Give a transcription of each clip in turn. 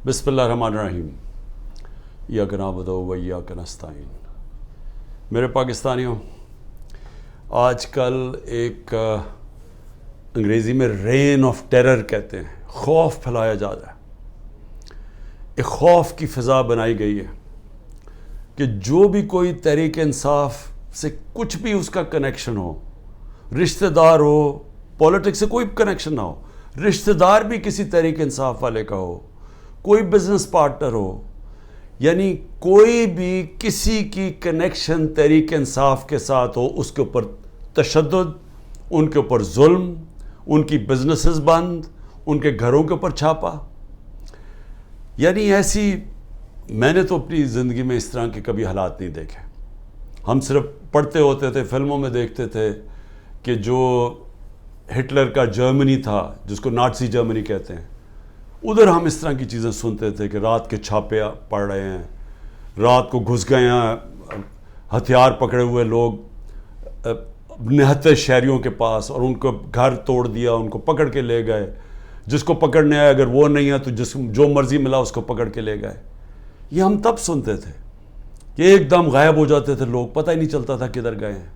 بسم اللہ الرحمن الرحیم ایاک نعبد و ایاک نستعین۔ میرے پاکستانیوں، آج کل ایک انگریزی میں رین آف ٹیرر کہتے ہیں، خوف پھیلایا جا رہا ہے۔ ایک خوف کی فضا بنائی گئی ہے کہ جو بھی کوئی تحریک انصاف سے کچھ بھی اس کا کنیکشن ہو، رشتہ دار ہو، پولیٹکس سے کوئی کنیکشن نہ ہو، رشتہ دار بھی کسی تحریک انصاف والے کا ہو، کوئی بزنس پارٹنر ہو، یعنی کوئی بھی کسی کی کنیکشن تحریک انصاف کے ساتھ ہو، اس کے اوپر تشدد، ان کے اوپر ظلم، ان کی بزنسز بند، ان کے گھروں کے اوپر چھاپا۔ یعنی ایسی میں نے تو اپنی زندگی میں اس طرح کے کبھی حالات نہیں دیکھے۔ ہم صرف پڑھتے ہوتے تھے، فلموں میں دیکھتے تھے کہ جو ہٹلر کا جرمنی تھا، جس کو نازی جرمنی کہتے ہیں، ادھر ہم اس طرح کی چیزیں سنتے تھے کہ رات کے چھاپے پڑ رہے ہیں، رات کو گھس گئے ہیں ہتھیار پکڑے ہوئے لوگ نہتے شہریوں کے پاس، اور ان کو گھر توڑ دیا، ان کو پکڑ کے لے گئے، جس کو پکڑنے آئے، اگر وہ نہیں ہے تو جو مرضی ملا اس کو پکڑ کے لے گئے۔ یہ ہم تب سنتے تھے کہ ایک دم غائب ہو جاتے تھے لوگ، پتہ ہی نہیں چلتا تھا کدھر گئے ہیں۔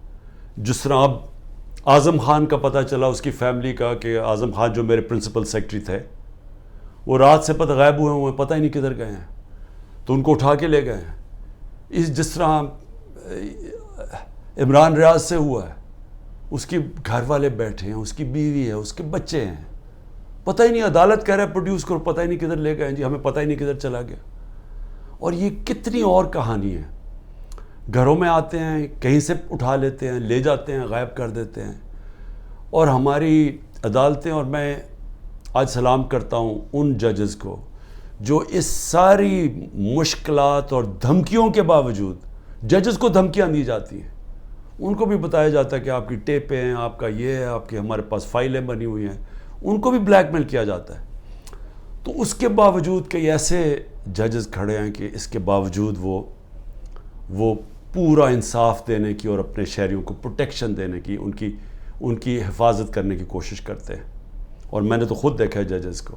جس طرح اب اعظم خان کا پتہ چلا، اس کی فیملی کا، کہ اعظم خان جو میرے پرنسپل سیکرٹری تھے، وہ رات سے پتہ غائب ہوئے ہیں، پتہ ہی نہیں کدھر گئے ہیں، تو ان کو اٹھا کے لے گئے ہیں۔ جس طرح عمران ریاض سے ہوا ہے، اس کے گھر والے بیٹھے ہیں، اس کی بیوی ہے، اس کے بچے ہیں، پتہ ہی نہیں، عدالت کہہ رہا ہے پروڈیوس کرو، پتہ ہی نہیں کدھر لے گئے ہیں جی، ہمیں پتہ ہی نہیں کدھر چلا گیا۔ اور یہ کتنی اور کہانی ہے، گھروں میں آتے ہیں، کہیں سے اٹھا لیتے ہیں، لے جاتے ہیں، غائب کر دیتے ہیں۔ اور ہماری عدالتیں، اور میں آج سلام کرتا ہوں ان ججز کو جو اس ساری مشکلات اور دھمکیوں کے باوجود، ججز کو دھمکیاں دی جاتی ہیں، ان کو بھی بتایا جاتا ہے کہ آپ کی ٹیپیں ہیں، آپ کا یہ ہے، آپ کے ہمارے پاس فائلیں بنی ہوئی ہیں، ان کو بھی بلیک میل کیا جاتا ہے۔ تو اس کے باوجود کئی ایسے ججز کھڑے ہیں کہ اس کے باوجود وہ پورا انصاف دینے کی اور اپنے شہریوں کو پروٹیکشن دینے کی، ان کی حفاظت کرنے کی کوشش کرتے ہیں۔ اور میں نے تو خود دیکھا ہے ججز کو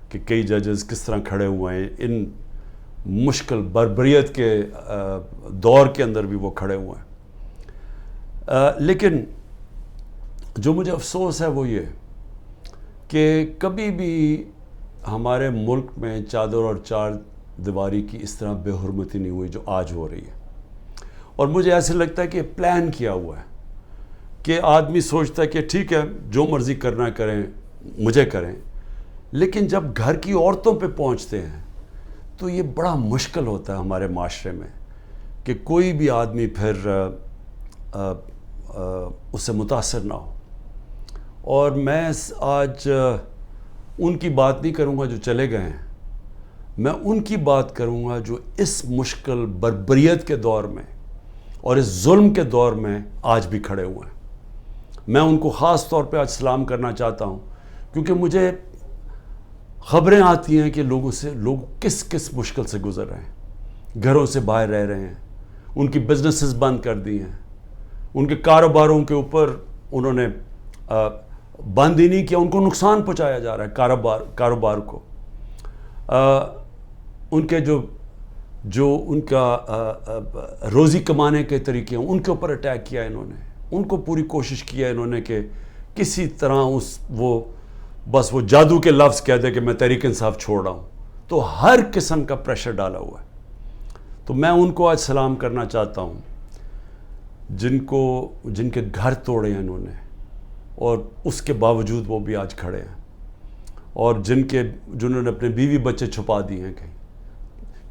کہ کئی ججز کس طرح کھڑے ہوئے ہیں، ان مشکل بربریت کے دور کے اندر بھی وہ کھڑے ہوئے ہیں۔ لیکن جو مجھے افسوس ہے وہ یہ کہ کبھی بھی ہمارے ملک میں چادر اور چار دیواری کی اس طرح بے حرمتی نہیں ہوئی جو آج ہو رہی ہے۔ اور مجھے ایسے لگتا ہے کہ پلان کیا ہوا ہے، کہ آدمی سوچتا ہے کہ ٹھیک ہے جو مرضی کرنا کریں، مجھے کریں، لیکن جب گھر کی عورتوں پہ پہنچتے ہیں تو یہ بڑا مشکل ہوتا ہے ہمارے معاشرے میں کہ کوئی بھی آدمی پھر اس سے متاثر نہ ہو۔ اور میں آج ان کی بات نہیں کروں گا جو چلے گئے ہیں، میں ان کی بات کروں گا جو اس مشکل بربریت کے دور میں اور اس ظلم کے دور میں آج بھی کھڑے ہوئے ہیں۔ میں ان کو خاص طور پہ آج سلام کرنا چاہتا ہوں، کیونکہ مجھے خبریں آتی ہیں کہ لوگ کس مشکل سے گزر رہے ہیں، گھروں سے باہر رہ رہے ہیں، ان کی بزنسز بند کر دی ہیں، ان کے کاروباروں کے اوپر انہوں نے بند ہی نہیں کیا، ان کو نقصان پہنچایا جا رہا ہے کاروبار کو۔ ان کے جو ان کا روزی کمانے کے طریقے ہیں، ان کے اوپر اٹیک کیا انہوں نے، ان کو پوری کوشش کیا انہوں نے کہ کسی طرح بس وہ جادو کے لفظ کہہ دے کہ میں تحریک انصاف چھوڑ رہا ہوں، تو ہر قسم کا پریشر ڈالا ہوا ہے۔ تو میں ان کو آج سلام کرنا چاہتا ہوں جن کے گھر توڑے ہیں انہوں نے، اور اس کے باوجود وہ بھی آج کھڑے ہیں، اور جنہوں نے اپنے بیوی بچے چھپا دیے ہیں کہیں،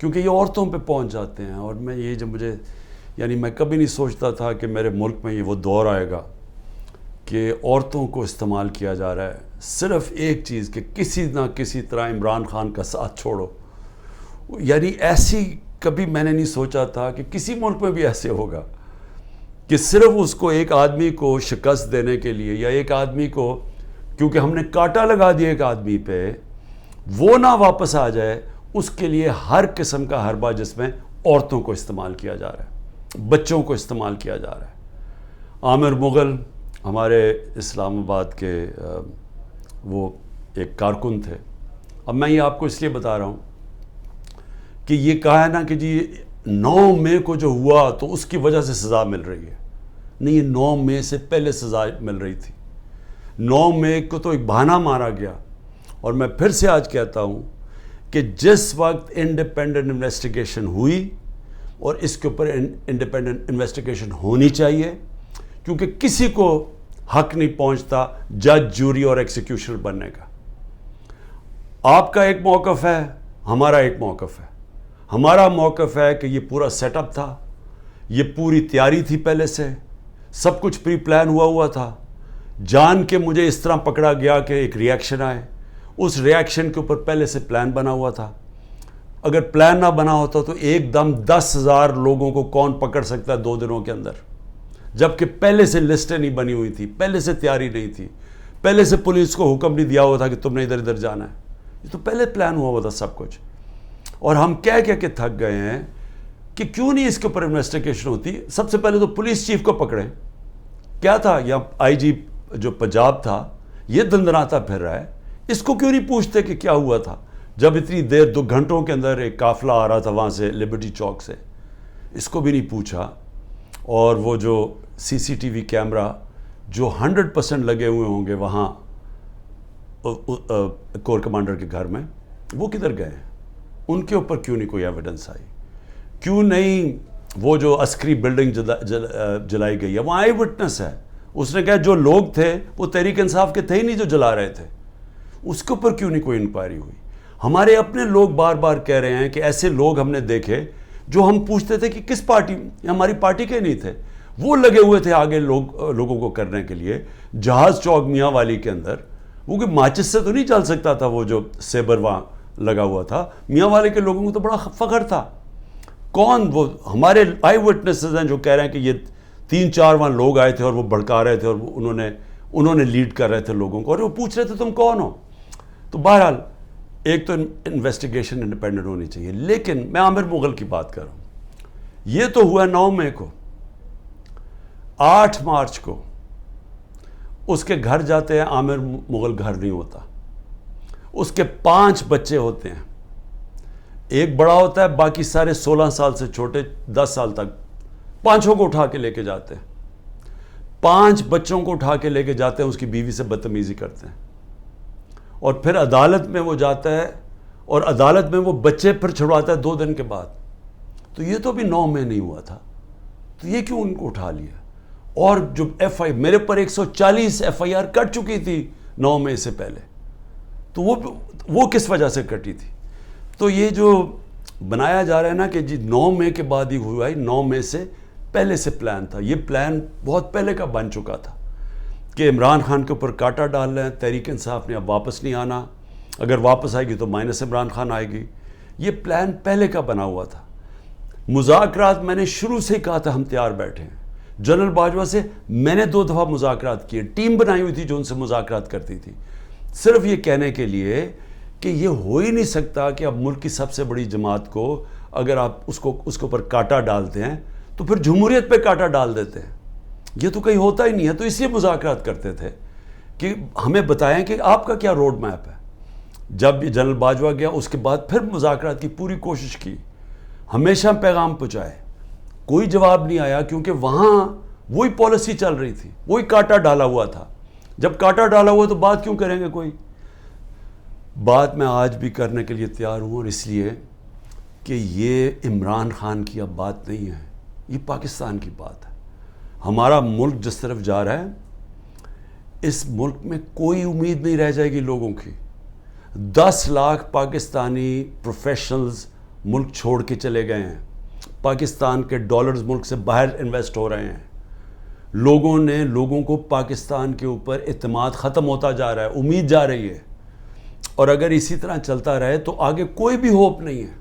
کیونکہ یہ عورتوں پہ پہنچ جاتے ہیں۔ اور میں کبھی نہیں سوچتا تھا کہ میرے ملک میں یہ وہ دور آئے گا کہ عورتوں کو استعمال کیا جا رہا ہے صرف ایک چیز، کہ کسی نہ کسی طرح عمران خان کا ساتھ چھوڑو۔ یعنی ایسی کبھی میں نے نہیں سوچا تھا کہ کسی ملک میں بھی ایسے ہوگا کہ صرف اس کو ایک آدمی کو شکست دینے کے لیے، یا ایک آدمی کو کیونکہ ہم نے کانٹا لگا دیا ایک آدمی پہ، وہ نہ واپس آ جائے، اس کے لیے ہر قسم کا حربہ جس میں عورتوں کو استعمال کیا جا رہا ہے، بچوں کو استعمال کیا جا رہا ہے۔ عامر مغل ہمارے اسلام آباد کے وہ ایک کارکن تھے۔ اب میں یہ آپ کو اس لیے بتا رہا ہوں کہ یہ کہا ہے نا کہ جی 9 مئی کو جو ہوا تو اس کی وجہ سے سزا مل رہی ہے. نہیں, یہ 9 مئی سے پہلے سزا مل رہی تھی. 9 مئی کو تو ایک بہانہ مارا گیا. اور میں پھر سے آج کہتا ہوں کہ جس وقت انڈیپینڈنٹ انویسٹیگیشن ہوئی, اور اس کے اوپر انڈیپینڈنٹ انویسٹیگیشن ہونی چاہیے, کیونکہ کسی کو حق نہیں پہنچتا جج, جوری اور ایکسیکیوشنر بننے کا. آپ کا ایک موقف ہے, ہمارا ایک موقف ہے. ہمارا موقف ہے کہ یہ پورا سیٹ اپ تھا, یہ پوری تیاری تھی, پہلے سے سب کچھ پری پلان ہوا تھا. جان کے مجھے اس طرح پکڑا گیا کہ ایک ری ایکشن آئے, اس ری ایکشن کے اوپر پہلے سے پلان بنا ہوا تھا. اگر پلان نہ بنا ہوتا تو ایک دم 10,000 لوگوں کو کون پکڑ سکتا ہے 2 دنوں کے اندر, جبکہ پہلے سے لسٹیں نہیں بنی ہوئی تھی, پہلے سے تیاری نہیں تھی, پہلے سے پولیس کو حکم نہیں دیا ہوا تھا کہ تم نے ادھر ادھر جانا ہے. یہ تو پہلے پلان ہوا تھا سب کچھ. اور ہم کہہ کے تھک گئے ہیں کہ کیوں نہیں اس کے اوپر انویسٹیگیشن ہوتی. سب سے پہلے تو پولیس چیف کو پکڑیں. کیا تھا, یا آئی جی جو پنجاب تھا یہ دندناتا پھر رہا ہے, اس کو کیوں نہیں پوچھتے کہ کیا ہوا تھا, جب اتنی دیر 2 گھنٹوں کے اندر ایک قافلہ آ رہا تھا وہاں سے لبرٹی چوک سے, اس کو بھی نہیں پوچھا. اور وہ جو سی سی ٹی وی کیمرہ جو 100% لگے ہوئے ہوں گے وہاں کور کمانڈر کے گھر میں, وہ کدھر گئے ہیں؟ ان کے اوپر کیوں نہیں کوئی ایویڈنس آئی؟ کیوں نہیں وہ جو عسکری بلڈنگ جلائی گئی ہے, وہاں آئی وٹنس ہے, اس نے کہا جو لوگ تھے وہ تحریک انصاف کے تھے ہی نہیں جو جلا رہے تھے, اس کے اوپر کیوں نہیں کوئی انکوائری ہوئی؟ ہمارے اپنے لوگ بار بار کہہ رہے ہیں کہ ایسے لوگ ہم نے دیکھے جو ہم پوچھتے تھے کہ کس پارٹی, ہماری پارٹی کے نہیں تھے, وہ لگے ہوئے تھے آگے لوگوں کو کرنے کے لیے. جہاز چوک میاں والی کے اندر وہ کوئی ماچس سے تو نہیں چل سکتا تھا, وہ جو سیبر وہاں لگا ہوا تھا. میاں والے کے لوگوں کو تو بڑا فخر تھا. کون وہ ہمارے آئی وٹنسز ہیں جو کہہ رہے ہیں کہ یہ 3-4 وہاں لوگ آئے تھے اور وہ بھڑکا رہے تھے, اور انہوں نے لیڈ کر رہے تھے لوگوں کو, اور وہ پوچھ رہے تھے تم کون ہو. تو بہرحال ایک تو انویسٹیگیشن انڈیپینڈنٹ ہونی چاہیے. لیکن میں عامر مغل کی بات کر رہا ہوں. یہ تو ہوا 9 مئی کو. 8 مارچ کو اس کے گھر جاتے ہیں, عامر مغل گھر نہیں ہوتا. اس کے 5 بچے ہوتے ہیں, ایک بڑا ہوتا ہے, باقی سارے 16 سال سے چھوٹے 10 سال تک. 5 کو اٹھا کے لے کے جاتے ہیں. 5 بچوں کو اٹھا کے لے کے جاتے ہیں, اس کی بیوی سے بدتمیزی کرتے ہیں, اور پھر عدالت میں وہ جاتا ہے, اور عدالت میں وہ بچے پھر چھڑواتا ہے 2 دن کے بعد. تو یہ تو بھی 9 مئی نہیں ہوا تھا, تو یہ کیوں ان کو اٹھا لیا؟ اور جو میرے پر 140 FIR کٹ چکی تھی 9 مئی سے پہلے, تو وہ کس وجہ سے کٹی تھی؟ تو یہ جو بنایا جا رہا ہے نا کہ جی 9 مئی کے بعد ہی ہوا ہے, 9 مئی سے پہلے سے پلان تھا. یہ پلان بہت پہلے کا بن چکا تھا کہ عمران خان کے اوپر کاٹا ڈال رہے ہیں. تحریک انصاف نے اب واپس نہیں آنا, اگر واپس آئے گی تو مائنس عمران خان آئے گی. یہ پلان پہلے کا بنا ہوا تھا. مذاکرات میں نے شروع سے کہا تھا ہم تیار بیٹھے ہیں. جنرل باجوہ سے میں نے 2 دفعہ مذاکرات کیے, ٹیم بنائی ہوئی تھی جو ان سے مذاکرات کرتی تھی, صرف یہ کہنے کے لیے کہ یہ ہو ہی نہیں سکتا کہ اب ملک کی سب سے بڑی جماعت کو اگر آپ اس کے اوپر کاٹا ڈالتے ہیں تو پھر جمہوریت پہ کاٹا ڈال دیتے ہیں. یہ تو کہیں ہوتا ہی نہیں ہے. تو اس لیے مذاکرات کرتے تھے کہ ہمیں بتائیں کہ آپ کا کیا روڈ میپ ہے. جب یہ جنرل باجوہ گیا اس کے بعد پھر مذاکرات کی پوری کوشش کی, ہمیشہ پیغام پہنچائے, کوئی جواب نہیں آیا, کیونکہ وہاں وہی پالیسی چل رہی تھی, وہی کاٹا ڈالا ہوا تھا. جب کاٹا ڈالا ہوا تو بات کیوں کریں گے کوئی؟ بات میں آج بھی کرنے کے لیے تیار ہوں, اور اس لیے کہ یہ عمران خان کی اب بات نہیں ہے, یہ پاکستان کی بات ہے. ہمارا ملک جس طرف جا رہا ہے, اس ملک میں کوئی امید نہیں رہ جائے گی لوگوں کی. 10 لاکھ پاکستانی پروفیشنلز ملک چھوڑ کے چلے گئے ہیں. پاکستان کے ڈالرز ملک سے باہر انویسٹ ہو رہے ہیں. لوگوں کو پاکستان کے اوپر اعتماد ختم ہوتا جا رہا ہے, امید جا رہی ہے. اور اگر اسی طرح چلتا رہے تو آگے کوئی بھی ہوپ نہیں ہے.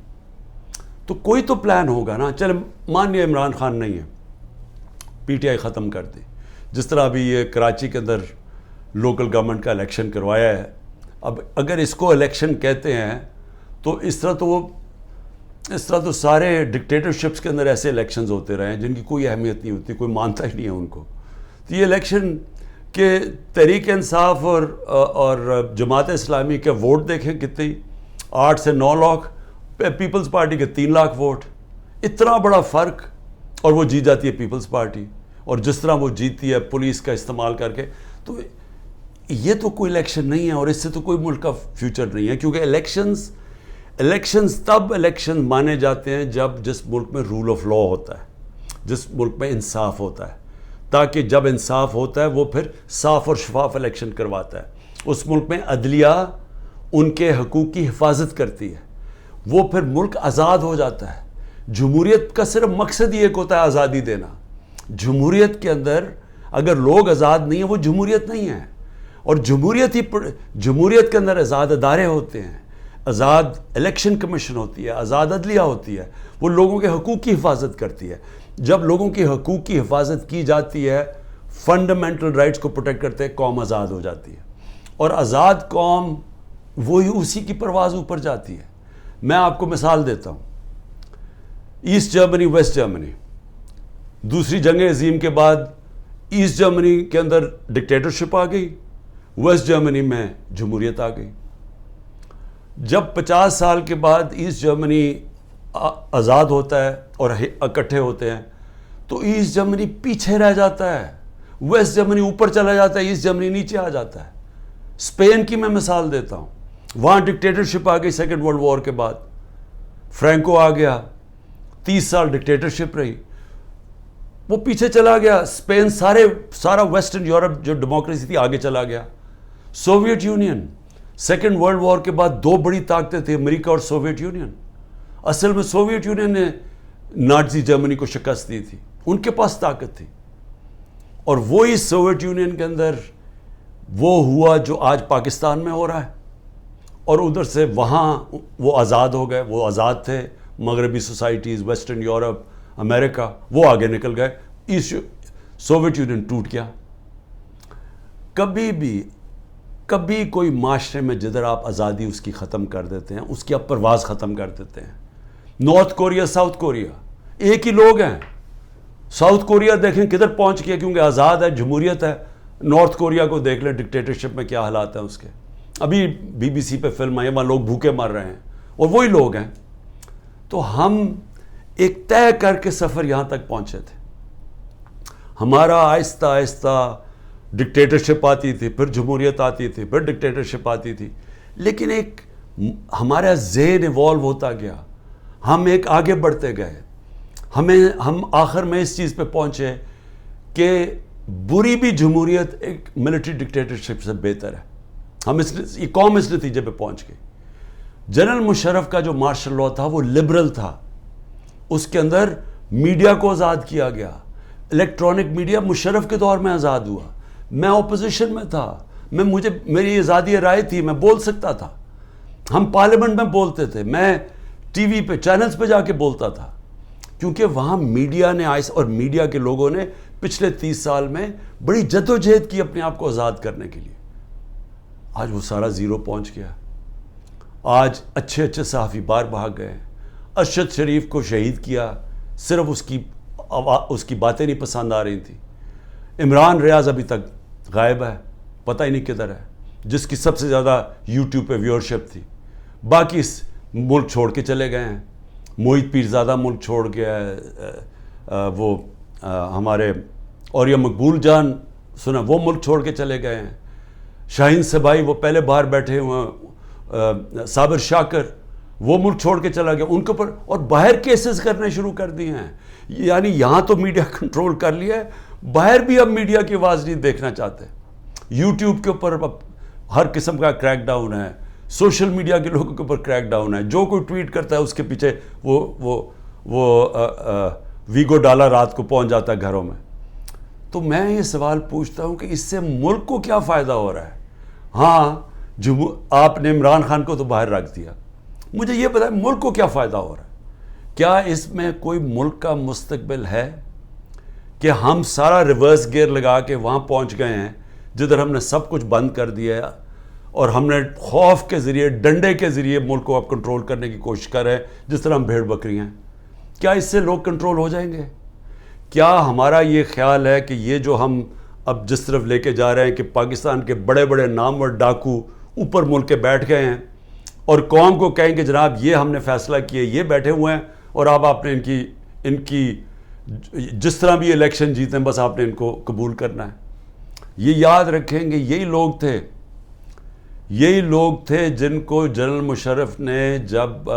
تو کوئی تو پلان ہوگا نا. چلے مان لیا عمران خان نہیں ہے, پی ٹی آئی ختم کر دی. جس طرح ابھی یہ کراچی کے اندر لوکل گورنمنٹ کا الیکشن کروایا ہے, اب اگر اس کو الیکشن کہتے ہیں تو اس طرح تو سارے ڈکٹیٹرشپس کے اندر ایسے الیکشنز ہوتے رہے ہیں جن کی کوئی اہمیت نہیں ہوتی, کوئی مانتا ہی نہیں ہے ان کو. تو یہ الیکشن کہ تحریک انصاف اور جماعت اسلامی کے ووٹ دیکھیں کتنی, 8 سے 9 لاکھ, پیپلز پارٹی کے 3 لاکھ ووٹ، اتنا بڑا فرق، اور وہ جیت جاتی ہے پیپلز پارٹی. اور جس طرح وہ جیتتی ہے پولیس کا استعمال کر کے، تو یہ تو کوئی الیکشن نہیں ہے، اور اس سے تو کوئی ملک کا فیوچر نہیں ہے. کیونکہ الیکشنز تب الیکشن مانے جاتے ہیں جب جس ملک میں رول آف لا ہوتا ہے، جس ملک میں انصاف ہوتا ہے. تاکہ جب انصاف ہوتا ہے وہ پھر صاف اور شفاف الیکشن کرواتا ہے. اس ملک میں عدلیہ ان کے حقوق کی حفاظت کرتی ہے، وہ پھر ملک آزاد ہو جاتا ہے. جمہوریت کا صرف مقصد ہی ایک ہوتا ہے، آزادی دینا. جمہوریت کے اندر اگر لوگ آزاد نہیں ہیں وہ جمہوریت نہیں ہے. اور جمہوریت کے اندر آزاد ادارے ہوتے ہیں، آزاد الیکشن کمیشن ہوتی ہے، آزاد عدلیہ ہوتی ہے، وہ لوگوں کے حقوق کی حفاظت کرتی ہے. جب لوگوں کے حقوق کی حفاظت کی جاتی ہے، فنڈامنٹل رائٹس کو پروٹیکٹ کرتے ہیں، قوم آزاد ہو جاتی ہے. اور آزاد قوم وہی اسی کی پرواز اوپر جاتی ہے. میں آپ کو مثال دیتا ہوں. ایسٹ جرمنی، ویسٹ جرمنی، دوسری جنگ عظیم کے بعد ایسٹ جرمنی کے اندر ڈکٹیٹرشپ آ گئی، ویسٹ جرمنی میں جمہوریت آ گئی. جب 50 سال کے بعد ایسٹ جرمنی آزاد ہوتا ہے اور اکٹھے ہوتے ہیں تو ایسٹ جرمنی پیچھے رہ جاتا ہے، ویسٹ جرمنی اوپر چلا جاتا ہے، ایسٹ جرمنی نیچے آ جاتا ہے. اسپین کی میں مثال دیتا ہوں، وہاں ڈکٹیٹرشپ آ گئی سیکنڈ ورلڈ وار کے بعد، فرینکو آ گیا، 30 سال ڈکٹیٹرشپ رہی، وہ پیچھے چلا گیا. اسپین سارا ویسٹرن یورپ جو ڈیموکریسی تھی آگے چلا گیا. Soviet Union, second world war کے بعد 2 بڑی طاقتیں تھیں، امریکہ اور سوویت یونین. اصل میں سوویت یونین نے نازی جرمنی کو شکست دی تھی، ان کے پاس طاقت تھی. اور وہی سوویت یونین کے اندر وہ ہوا جو آج پاکستان میں ہو رہا ہے. اور ادھر سے وہاں وہ آزاد ہو گئے، وہ آزاد تھے، مغربی سوسائٹیز، ویسٹرن یورپ، امریکہ، وہ آگے نکل گئے. سوویت یونین ٹوٹ گیا. کبھی کوئی معاشرے میں جدھر آپ آزادی اس کی ختم کر دیتے ہیں، اس کی آپ پرواز ختم کر دیتے ہیں. نارتھ کوریا، ساؤتھ کوریا ایک ہی لوگ ہیں. ساؤتھ کوریا دیکھیں کدھر پہنچ گیا، کیونکہ آزاد ہے، جمہوریت ہے. نارتھ کوریا کو دیکھ لیں ڈکٹیٹرشپ میں کیا حالات ہیں اس کے. ابھی BBC پہ فلم آئی، وہاں لوگ بھوکے مر رہے ہیں، اور وہی لوگ ہیں. تو ہم ایک طے کر کے سفر یہاں تک پہنچے تھے. ہمارا آہستہ آہستہ ڈکٹیٹرشپ آتی تھی، پھر جمہوریت آتی تھی، پھر ڈکٹیٹرشپ آتی تھی. لیکن ایک ہمارا ذہن ایوالو ہوتا گیا، ہم ایک آگے بڑھتے گئے. ہم آخر میں اس چیز پہ پہنچے کہ بری بھی جمہوریت ایک ملٹری ڈکٹیٹرشپ سے بہتر ہے. یہ قوم اس نتیجے پہ پہنچ گئی. جنرل مشرف کا جو مارشل لاء تھا وہ لبرل تھا. اس کے اندر میڈیا کو آزاد کیا گیا. الیکٹرانک میڈیا مشرف کے دور میں آزاد ہوا. میں اپوزیشن میں تھا، میری آزادی رائے تھی، میں بول سکتا تھا. ہم پارلیمنٹ میں بولتے تھے، میں ٹی وی پہ چینلز پہ جا کے بولتا تھا. کیونکہ وہاں میڈیا نے اور میڈیا کے لوگوں نے پچھلے 30 سال میں بڑی جدوجہد کی اپنے آپ کو آزاد کرنے کے لیے. آج وہ سارا زیرو پہنچ گیا. آج اچھے صحافی باہر بھاگ گئے. ارشد شریف کو شہید کیا، صرف اس کی باتیں نہیں پسند آ رہی تھیں. عمران ریاض ابھی تک غائب ہے، پتہ ہی نہیں کدھر ہے، جس کی سب سے زیادہ یوٹیوب پہ ویورشپ تھی. باقی ملک چھوڑ کے چلے گئے ہیں. موہت پیرزادہ ملک چھوڑ گیا ہے، وہ ہمارے اور یہ مقبول جان سنا وہ ملک چھوڑ کے چلے گئے ہیں. شاہین سبائی وہ پہلے باہر بیٹھے ہوئے، صابر شاکر وہ ملک چھوڑ کے چلا گیا. ان کے اوپر اور باہر کیسز کرنے شروع کر دیے ہیں. یعنی یہاں تو میڈیا کنٹرول کر لیا ہے، باہر بھی اب میڈیا کی آواز نہیں دیکھنا چاہتے. یوٹیوب کے اوپر اب ہر قسم کا کریک ڈاؤن ہے، سوشل میڈیا کے لوگوں کے اوپر کریک ڈاؤن ہے. جو کوئی ٹویٹ کرتا ہے اس کے پیچھے وہ ویگو ڈالا رات کو پہنچ جاتا ہے گھروں میں. تو میں یہ سوال پوچھتا ہوں کہ اس سے ملک کو کیا فائدہ ہو رہا ہے؟ ہاں آپ نے عمران خان کو تو باہر رکھ دیا. مجھے یہ بتائیں ملک کو کیا فائدہ ہو رہا ہے؟ کیا اس میں کوئی ملک کا مستقبل ہے کہ ہم سارا ریورس گیئر لگا کے وہاں پہنچ گئے ہیں جدھر ہم نے سب کچھ بند کر دیا ہے اور ہم نے خوف کے ذریعے، ڈنڈے کے ذریعے ملک کو اب کنٹرول کرنے کی کوشش کر رہے ہیں جس طرح ہم بھیڑ بکری ہیں؟ کیا اس سے لوگ کنٹرول ہو جائیں گے؟ کیا ہمارا یہ خیال ہے کہ یہ جو ہم اب جس طرف لے کے جا رہے ہیں کہ پاکستان کے بڑے بڑے نامور ڈاکو اوپر ملک کے بیٹھ گئے ہیں اور قوم کو کہیں کہ جناب یہ ہم نے فیصلہ کیا، یہ بیٹھے ہوئے ہیں اور آپ نے ان کی جس طرح بھی الیکشن جیتے ہیں بس آپ نے ان کو قبول کرنا ہے. یہ یاد رکھیں گے یہی لوگ تھے جن کو جنرل مشرف نے جب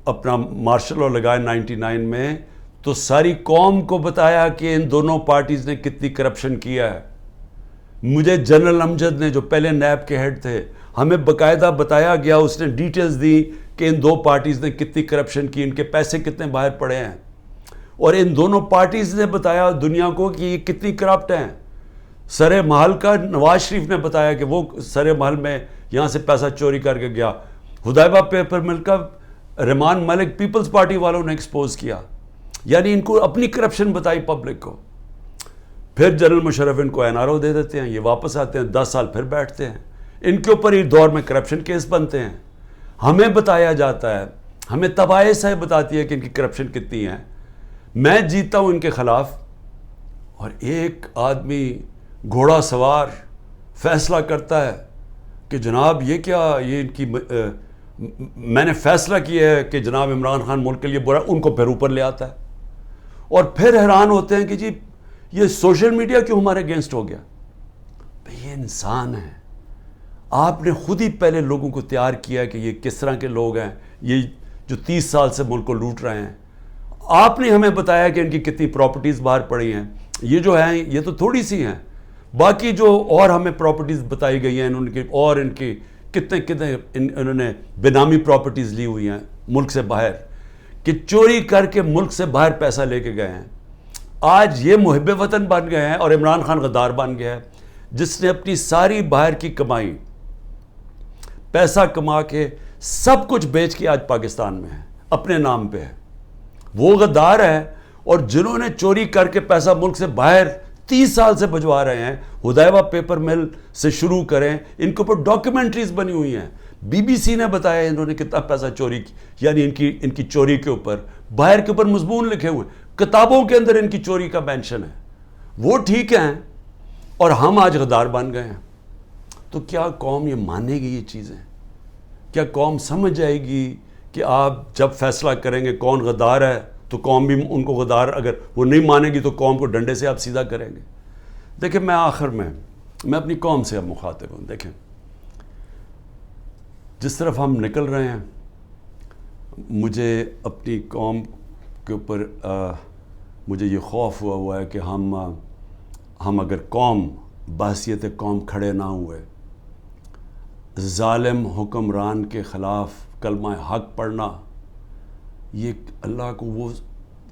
اپنا مارشل لاء لگایا 99 میں تو ساری قوم کو بتایا کہ ان دونوں پارٹیز نے کتنی کرپشن کیا ہے. مجھے جنرل امجد نے جو پہلے نیب کے ہیڈ تھے ہمیں باقاعدہ بتایا گیا، اس نے ڈیٹیلز دی کہ ان دو پارٹیز نے کتنی کرپشن کی، ان کے پیسے کتنے باہر پڑے ہیں، اور ان دونوں پارٹیز نے بتایا دنیا کو کہ یہ کتنی کرپٹ ہیں. سر محل کا نواز شریف نے بتایا کہ وہ سر محل میں یہاں سے پیسہ چوری کر کے گیا. حدیبہ پیپر مل کا رحمان ملک پیپلز پارٹی والوں نے ایکسپوز کیا. یعنی ان کو اپنی کرپشن بتائی پبلک کو. پھر جنرل مشرف ان کو NRO دے دیتے ہیں، یہ واپس آتے ہیں، 10 سال پھر بیٹھتے ہیں، ان کے اوپر اس دور میں کرپشن کیس بنتے ہیں. ہمیں بتایا جاتا ہے، ہمیں تباہی سے بتاتی ہے کہ ان کی کرپشن کتنی ہے. میں جیتا ہوں ان کے خلاف، اور ایک آدمی گھوڑا سوار فیصلہ کرتا ہے کہ جناب یہ کیا، یہ ان کی میں نے فیصلہ کیا ہے کہ جناب عمران خان ملک کے لیے برا، ان کو پھر اوپر لے آتا ہے. اور پھر حیران ہوتے ہیں کہ جی یہ سوشل میڈیا کیوں ہمارے اگینسٹ ہو گیا. یہ انسان ہے. آپ نے خود ہی پہلے لوگوں کو تیار کیا کہ یہ کس طرح کے لوگ ہیں، یہ جو 30 سال سے ملک کو لوٹ رہے ہیں. آپ نے ہمیں بتایا کہ ان کی کتنی پراپرٹیز باہر پڑی ہیں. یہ جو ہیں یہ تو تھوڑی سی ہیں، باقی جو اور ہمیں پراپرٹیز بتائی گئی ہیں ان کی کتنے انہوں نے بینامی پراپرٹیز لی ہوئی ہیں ملک سے باہر، کہ چوری کر کے ملک سے باہر پیسہ لے کے گئے ہیں. آج یہ محب وطن بن گئے ہیں اور عمران خان غدار بن گیا ہے، جس نے اپنی ساری باہر کی کمائی پیسہ کما کے سب کچھ بیچ کے آج پاکستان میں ہے، اپنے نام پہ ہے. وہ غدار ہے. اور جنہوں نے چوری کر کے پیسہ ملک سے باہر 30 سال سے بھجوا رہے ہیں، حدیبہ پیپر مل سے شروع کریں، ان کے اوپر ڈاکیومنٹریز بنی ہوئی ہیں. BBC نے بتایا انہوں نے کتنا پیسہ چوری کی، یعنی ان کی چوری کے اوپر باہر کے اوپر مضمون لکھے ہوئے، کتابوں کے اندر ان کی چوری کا مینشن ہے. وہ ٹھیک ہیں اور ہم آج غدار بن گئے ہیں. تو کیا قوم یہ مانے گی یہ چیزیں؟ کیا قوم سمجھ جائے گی کہ آپ جب فیصلہ کریں گے کون غدار ہے تو قوم بھی ان کو غدار، اگر وہ نہیں مانے گی تو قوم کو ڈنڈے سے آپ سیدھا کریں گے؟ دیکھیں میں آخر میں اپنی قوم سے اب مخاطب ہوں. دیکھیں جس طرف ہم نکل رہے ہیں، مجھے اپنی قوم کے اوپر مجھے یہ خوف ہوا ہے کہ ہم اگر قوم بحیثیت قوم کھڑے نہ ہوئے، ظالم حکمران کے خلاف کلمہ حق پڑھنا، یہ اللہ کو وہ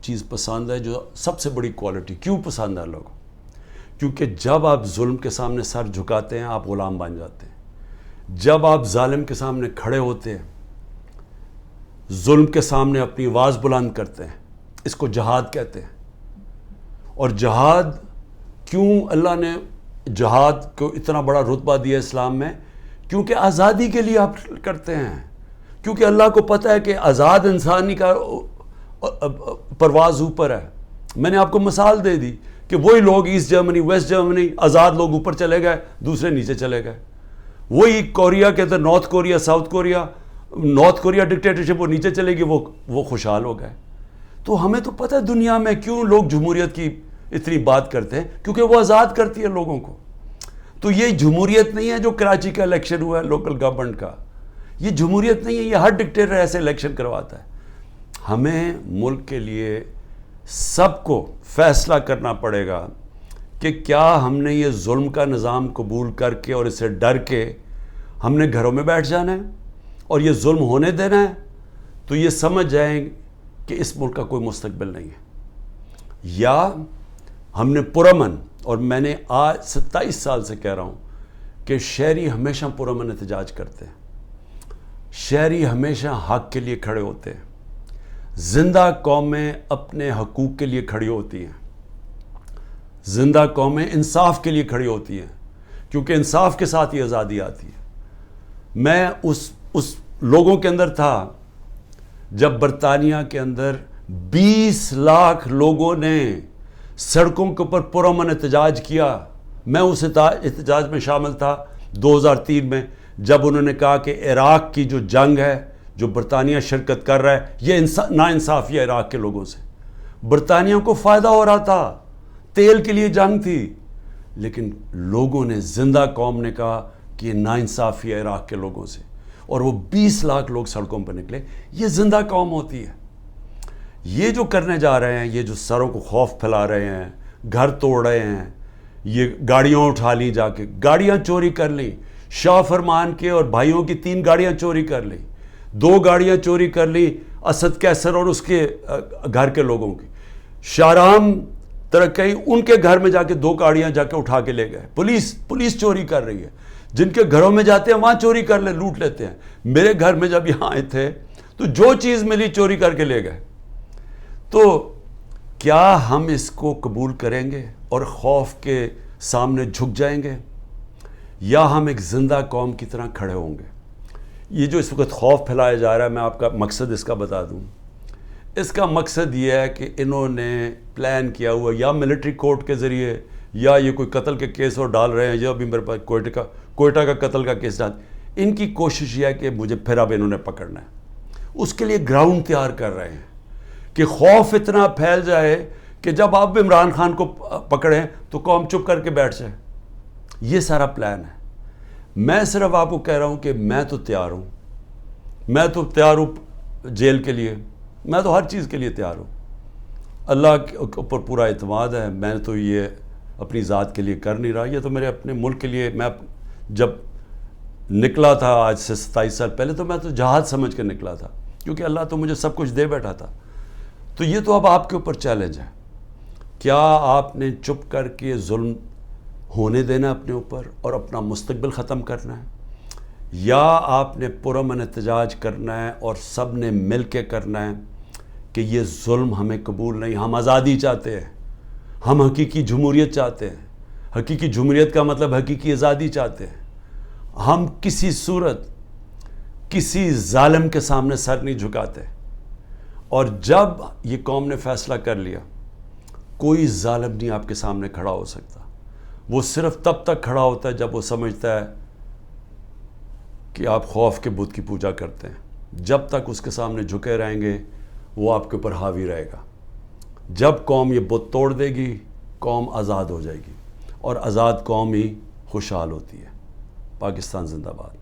چیز پسند ہے جو سب سے بڑی کوالٹی. کیوں پسند ہے اللہ کو؟ کیونکہ جب آپ ظلم کے سامنے سر جھکاتے ہیں آپ غلام بن جاتے ہیں. جب آپ ظالم کے سامنے کھڑے ہوتے ہیں، ظلم کے سامنے اپنی آواز بلند کرتے ہیں، اس کو جہاد کہتے ہیں. اور جہاد کیوں اللہ نے جہاد کو اتنا بڑا رتبہ دیا اسلام میں؟ کیونکہ آزادی کے لیے آپ کرتے ہیں. کیونکہ اللہ کو پتہ ہے کہ آزاد انسانی کا پرواز اوپر ہے. میں نے آپ کو مثال دے دی کہ وہی لوگ ایسٹ جرمنی ویسٹ جرمنی آزاد لوگ اوپر چلے گئے، دوسرے نیچے چلے گئے. وہی کوریا کے اندر north Korea south Korea, north Korea dictatorship وہ نیچے چلے گی، وہ خوشحال ہو گئے. تو ہمیں تو پتہ ہے دنیا میں کیوں لوگ جمہوریت کی اتنی بات کرتے ہیں، کیونکہ وہ آزاد کرتی ہے لوگوں کو. تو یہ جمہوریت نہیں ہے جو کراچی کا الیکشن ہوا ہے لوکل گورنمنٹ کا، یہ جمہوریت نہیں ہے. یہ ہر ڈکٹیٹر ایسے الیکشن کرواتا ہے. ہمیں ملک کے لیے سب کو فیصلہ کرنا پڑے گا کہ کیا ہم نے یہ ظلم کا نظام قبول کر کے اور اسے ڈر کے ہم نے گھروں میں بیٹھ جانا ہے اور یہ ظلم ہونے دینا ہے. تو یہ سمجھ جائیں کہ اس ملک کا کوئی مستقبل نہیں ہے. یا ہم نے پرامن، اور میں نے آج 27 سال سے کہہ رہا ہوں کہ شہری ہمیشہ پرامن احتجاج کرتے ہیں، شہری ہمیشہ حق کے لیے کھڑے ہوتے ہیں. زندہ قومیں اپنے حقوق کے لیے کھڑی ہوتی ہیں، زندہ قومیں انصاف کے لیے کھڑی ہوتی ہیں، کیونکہ انصاف کے ساتھ ہی آزادی آتی ہے. میں اس لوگوں کے اندر تھا جب برطانیہ کے اندر 20 لاکھ لوگوں نے سڑکوں کے اوپر پرامن احتجاج کیا. میں اس احتجاج میں شامل تھا 2003 میں. جب انہوں نے کہا کہ عراق کی جو جنگ ہے جو برطانیہ شرکت کر رہا ہے یہ ناانصافی ہے عراق کے لوگوں سے. برطانیہ کو فائدہ ہو رہا تھا, تیل کے لیے جنگ تھی, لیکن لوگوں نے, زندہ قوم نے کہا کہ یہ ناانصافی ہے عراق کے لوگوں سے, اور وہ 20 لاکھ لوگ سڑکوں پر نکلے. یہ زندہ قوم ہوتی ہے. یہ جو کرنے جا رہے ہیں, یہ جو سروں کو خوف پھیلا رہے ہیں, گھر توڑ رہے ہیں, یہ گاڑیاں اٹھا لی, جا کے گاڑیاں چوری کر لیں, شاہ فرمان کے اور بھائیوں کی 3 گاڑیاں چوری کر لیں, 2 گاڑیاں چوری کر لیں اسد کیسر اور اس کے گھر کے لوگوں کی. شاہرام ترقی ان کے گھر میں جا کے 2 گاڑیاں جا کے اٹھا کے لے گئے. پولیس چوری کر رہی ہے. جن کے گھروں میں جاتے ہیں وہاں چوری کر لوٹ لیتے ہیں. میرے گھر میں جب یہاں آئے تھے تو جو چیز ملی چوری کر کے لے گئے. تو کیا ہم اس کو قبول کریں گے اور خوف کے سامنے جھک جائیں گے, یا ہم ایک زندہ قوم کی طرح کھڑے ہوں گے؟ یہ جو اس وقت خوف پھیلایا جا رہا ہے, میں آپ کا مقصد اس کا بتا دوں. اس کا مقصد یہ ہے کہ انہوں نے پلان کیا ہوا, یا ملٹری کورٹ کے ذریعے, یا یہ کوئی قتل کے کیس اور ڈال رہے ہیں, یا ابھی میرے پاس کوئٹہ کا قتل کا کیس ڈال. ان کی کوشش یہ ہے کہ مجھے پھر اب انہوں نے پکڑنا ہے. اس کے لیے گراؤنڈ تیار کر رہے ہیں کہ خوف اتنا پھیل جائے کہ جب آپ عمران خان کو پکڑیں تو قوم چپ کر کے بیٹھ جائے. یہ سارا پلان ہے. میں صرف آپ کو کہہ رہا ہوں کہ میں تو تیار ہوں جیل کے لیے, میں تو ہر چیز کے لیے تیار ہوں. اللہ کے اوپر پورا اعتماد ہے. میں تو یہ اپنی ذات کے لیے کر نہیں رہا, یہ تو میرے اپنے ملک کے لیے. میں جب نکلا تھا آج سے 27 سال پہلے, تو میں تو جہاد سمجھ کے نکلا تھا, کیونکہ اللہ تو مجھے سب کچھ دے بیٹھا تھا. تو یہ تو اب آپ کے اوپر چیلنج ہے. کیا آپ نے چپ کر کے ظلم ہونے دینا اپنے اوپر اور اپنا مستقبل ختم کرنا ہے, یا آپ نے پرامن احتجاج کرنا ہے اور سب نے مل کے کرنا ہے کہ یہ ظلم ہمیں قبول نہیں, ہم آزادی چاہتے ہیں, ہم حقیقی جمہوریت چاہتے ہیں. حقیقی جمہوریت کا مطلب حقیقی آزادی چاہتے ہیں. ہم کسی صورت کسی ظالم کے سامنے سر نہیں جھکاتے. اور جب یہ قوم نے فیصلہ کر لیا, کوئی ظالم نہیں آپ کے سامنے کھڑا ہو سکتا. وہ صرف تب تک کھڑا ہوتا ہے جب وہ سمجھتا ہے کہ آپ خوف کے بت کی پوجا کرتے ہیں. جب تک اس کے سامنے جھکے رہیں گے وہ آپ کے اوپر حاوی رہے گا. جب قوم یہ بت توڑ دے گی, قوم آزاد ہو جائے گی, اور آزاد قوم ہی خوشحال ہوتی ہے. پاکستان زندہ باد.